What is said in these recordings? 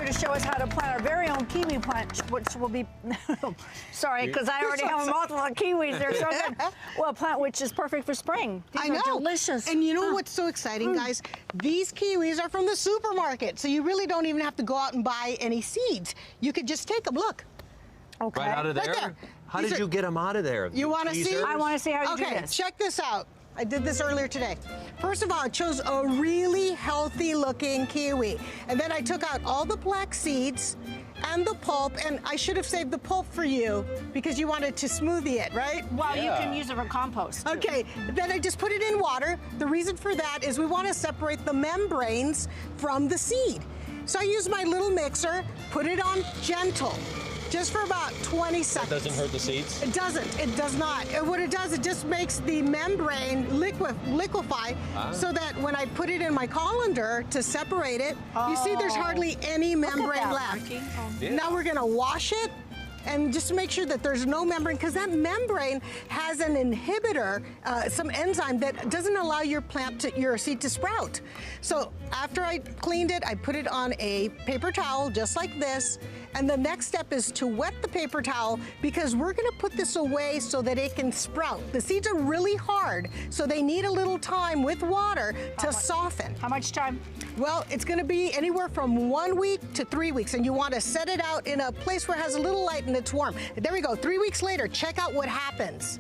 to show us how to plant our very own kiwi plant, which will be, sorry, because I already have a mouthful of kiwis. They're so good. Well, a plant which is perfect for spring. These are delicious. And you know what's so exciting, guys? These kiwis are from the supermarket, so you really don't even have to go out and buy any seeds. You could just take them. Look. Okay. Right out of there? Right there. How did you get them out of there? You want to see? I want to see how you do Okay, this. check this out. I did this earlier today. First of all, I chose a really healthy looking kiwi. And then I took out all the black seeds and the pulp, and I should have saved the pulp for you because you wanted to smoothie it, right? Well, you can use it for compost, too. Okay, then I just put it in water. The reason for that is we want to separate the membranes from the seed. So I use my little mixer, put it on gentle, just for about 20 seconds. That doesn't hurt the seeds? It doesn't. It does not. And what it does, it just makes the membrane liquefy so that when I put it in my colander to separate it, you see there's hardly any membrane left. Yeah. Now we're going to wash it and just make sure that there's no membrane, because that membrane has an inhibitor, some enzyme that doesn't allow your seed to sprout. So after I cleaned it, I put it on a paper towel just like this. And the next step is to wet the paper towel, because we're going to put this away so that it can sprout. The seeds are really hard, so they need a little time with water to soften. How much time? Well, it's going to be anywhere from 1 week to 3 weeks, and you want to set it out in a place where it has a little light and it's warm. There we go. 3 weeks later, check out what happens.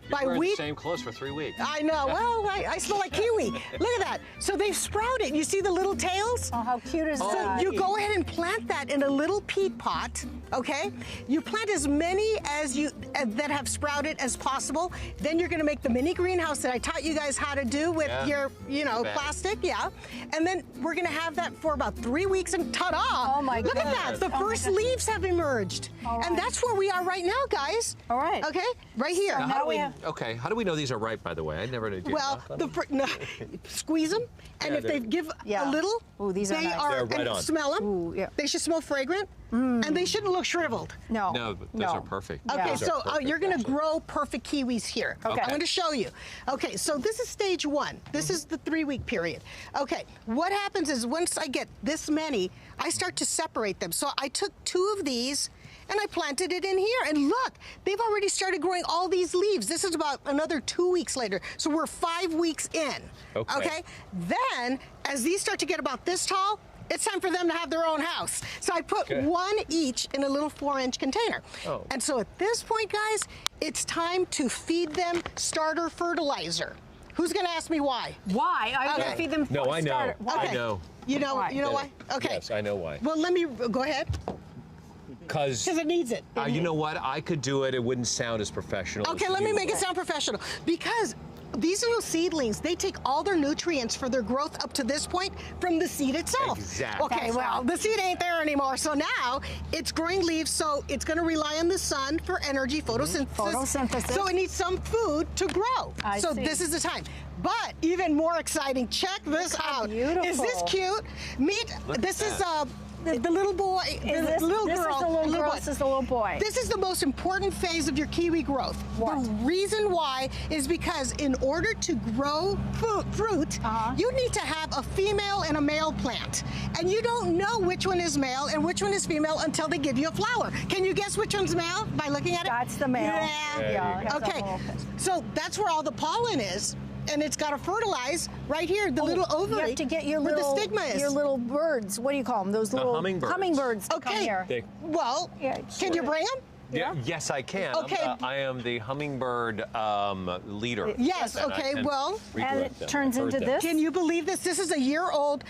You're wearing the same clothes for 3 weeks. I know. Well, I smell like kiwi. Look at that. So they've sprouted. You see the little tails? Oh, how cute is that? So you go ahead and plant that in a little peat pot, okay? You plant as many as that have sprouted as possible. Then you're going to make the mini greenhouse that I taught you guys how to do with your, plastic, And then we're going to have that for about 3 weeks, and ta-da! Oh my Look goodness. at that. The first leaves have emerged. And that's where we are right now, guys. All right. Okay? Right here. So now we have... Okay, how do we know these are ripe, by the way? I never knew. Well, squeeze them, and if they give a little, these are they nice. are, They're right on. smell them. Ooh, They should smell fragrant, and they shouldn't look shriveled. No. No, but those are perfect. Okay, Those are so perfect, you're going to actually. grow perfect kiwis here. Okay. I'm going to show you. Okay, so this is stage 1. This is the 3-week period. Okay, what happens is once I get this many, I start to separate them. So I took 2 of these, and I planted it in here. And look, they've already started growing all these leaves. This is about another 2 weeks later. So we're 5 weeks in. Okay? Then, as these start to get about this tall, it's time for them to have their own house. So I put 1 each in a little 4-inch container. And so at this point, guys, it's time to feed them starter fertilizer. Who's going to ask me why? Why? I'm going to feed them No, I know. starter. Why? I know. You know why? Okay. Yes, I know why. Well, let me go ahead. Because it needs it. You know what? I could do it. It wouldn't sound as professional. Okay, as let me you make it would. sound professional. Because these little seedlings, they take all their nutrients for their growth up to this point from the seed itself. Exactly. Okay, well, the seed ain't there anymore. So now it's growing leaves, so it's going to rely on the sun for energy, photosynthesis. So it needs some food to grow. So this is the time. But even more exciting, check this out. Beautiful. Is this cute? This is the little boy, This is the little girl. This is the little boy. This is the most important phase of your kiwi growth. What? The reason why is because in order to grow fruit, you need to have a female and a male plant. And you don't know which one is male and which one is female until they give you a flower. Can you guess which one's male by looking at it? That's the male. Yeah. Okay. So that's where all the pollen is. And it's got to fertilize right here, the little ovary. You have to get your where little, the stigma is. your little birds. What do you call them? Those little hummingbirds. to come here. Well, can you bring them? Yeah. Yes, I can. Okay. I am the hummingbird leader. Yes, okay, well. And it turns into this? Can you believe this? This is a year old.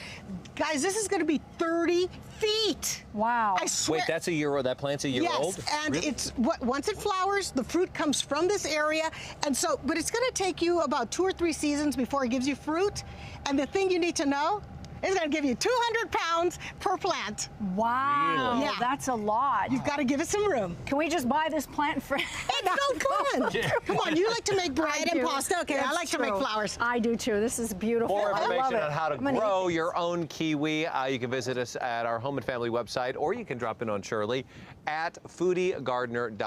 Guys, this is going to be 30 feet. Wow. I swear. Wait, that's a year old? That plant's a year old? Yes, and Really? it's once it flowers, the fruit comes from this area, and so, but it's going to take you about 2 or 3 seasons before it gives you fruit. And the thing you need to know, it's going to give you 200 pounds per plant. Wow. Really? Yeah. That's a lot. You've got to give it some room. Can we just buy this plant for... It's so fun. Come on, you like to make bread and pasta. Okay, I like to make flowers. I do too. This is beautiful. More I love information it. on how to I'm gonna grow your own kiwi, you can visit us at our Home and Family website, or you can drop in on Shirley at foodiegardener.com.